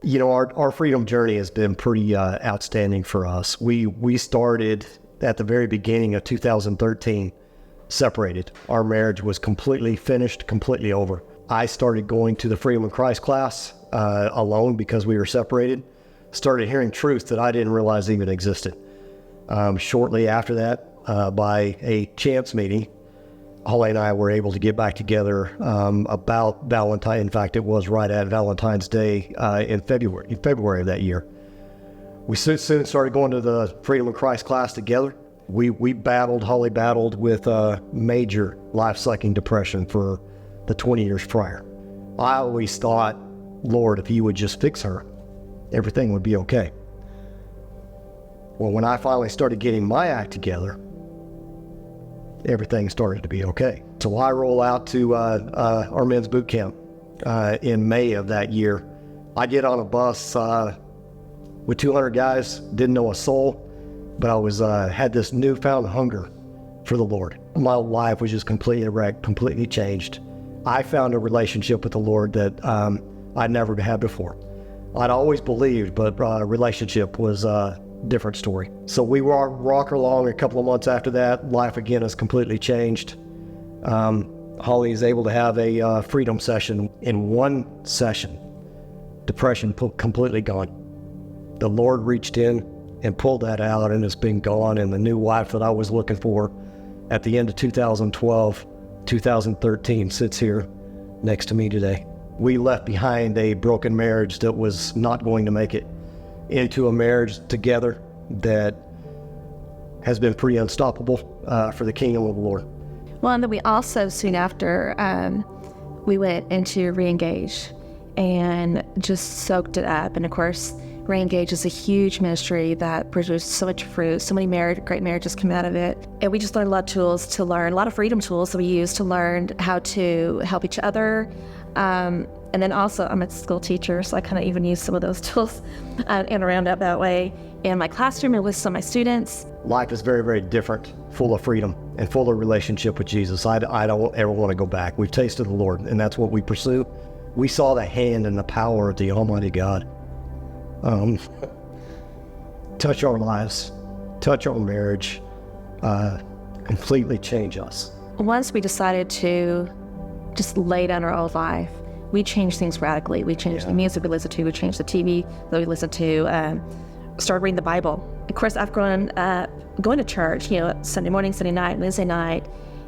Our freedom journey has been pretty outstanding for us. We started at the very beginning of 2013, separated. Our marriage was completely finished, completely over. I started going to the Freedom in Christ class alone because we were separated. Started hearing truth that I didn't realize even existed. Shortly after that, by a chance meeting, Holli and I were able to get back together about Valentine. In fact, it was right at Valentine's Day in February of that year. We soon started going to the Freedom in Christ class together. Holli battled with major life-sucking depression for the 20 years prior. I always thought, Lord, if you would just fix her, everything would be okay. Well, when I finally started getting my act together, everything started to be okay. So I roll out to our men's boot camp in May of that year. I get on a bus with 200 guys, didn't know a soul, but I had this newfound hunger for the Lord. My life was just completely wrecked, completely changed. I found a relationship with the Lord that I'd never had before. I'd always believed, but relationship was different story. So we rock along. A couple of months after that, life again has completely changed. Holli is able to have a freedom session. In one session, depression completely gone. The Lord reached in and pulled that out, and it's been gone. And the new wife that I was looking for at the end of 2012, 2013 sits here next to me today. We left behind a broken marriage that was not going to make it into a marriage together that has been pretty unstoppable for the kingdom of the Lord. Well, and then we also, soon after, we went into Re-Engage and just soaked it up. And of course, Re-Engage is a huge ministry that produced so much fruit. So many great marriages come out of it. And we just learned a lot of tools to learn, a lot of freedom tools that we use to learn how to help each other. And then also, I'm a school teacher, so I kind of even use some of those tools and around that way in my classroom and with some of my students. Life is very, very different, full of freedom and full of relationship with Jesus. I don't ever want to go back. We've tasted the Lord, and that's what we pursue. We saw the hand and the power of the Almighty God touch our lives, touch our marriage, completely change us. Once we decided to just lay down our old life, we changed things radically. We changed the music we listened to, we changed the TV that we listened to, started reading the Bible. Of course, I've grown up going to church, Sunday morning, Sunday night, Wednesday night,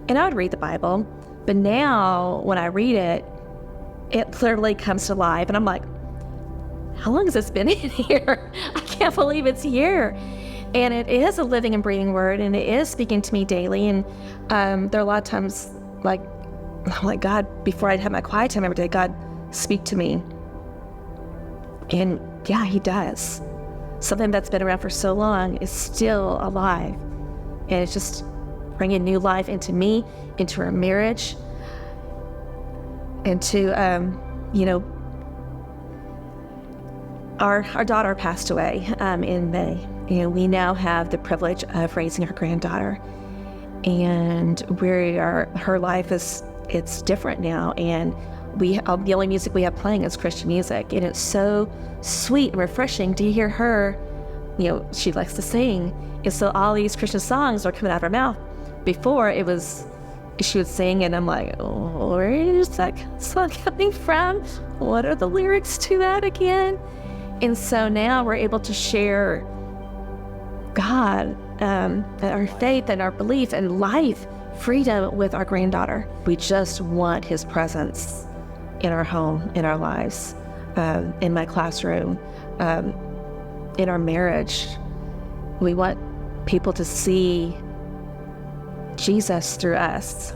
and I would read the Bible. But now when I read it, it clearly comes to life, and I'm like, how long has this been in here? I can't believe it's here. And it is a living and breathing word, and it is speaking to me daily. And there are a lot of times, I'm like, God, before I'd have my quiet time every day, God, speak to me. And yeah, he does. Something that's been around for so long is still alive. And it's just bringing new life into me, into our marriage, into, our daughter passed away in May. And we now have the privilege of raising her granddaughter. And her life it's different now, and the only music we have playing is Christian music, and it's so sweet and refreshing to hear her. She likes to sing, and so all these Christian songs are coming out of her mouth. Before she would sing, and I'm like, oh, where is that song coming from? What are the lyrics to that again? And so now we're able to share God, our faith and our belief and life, freedom with our granddaughter. We just want his presence in our home, in our lives, in my classroom, in our marriage. We want people to see Jesus through us.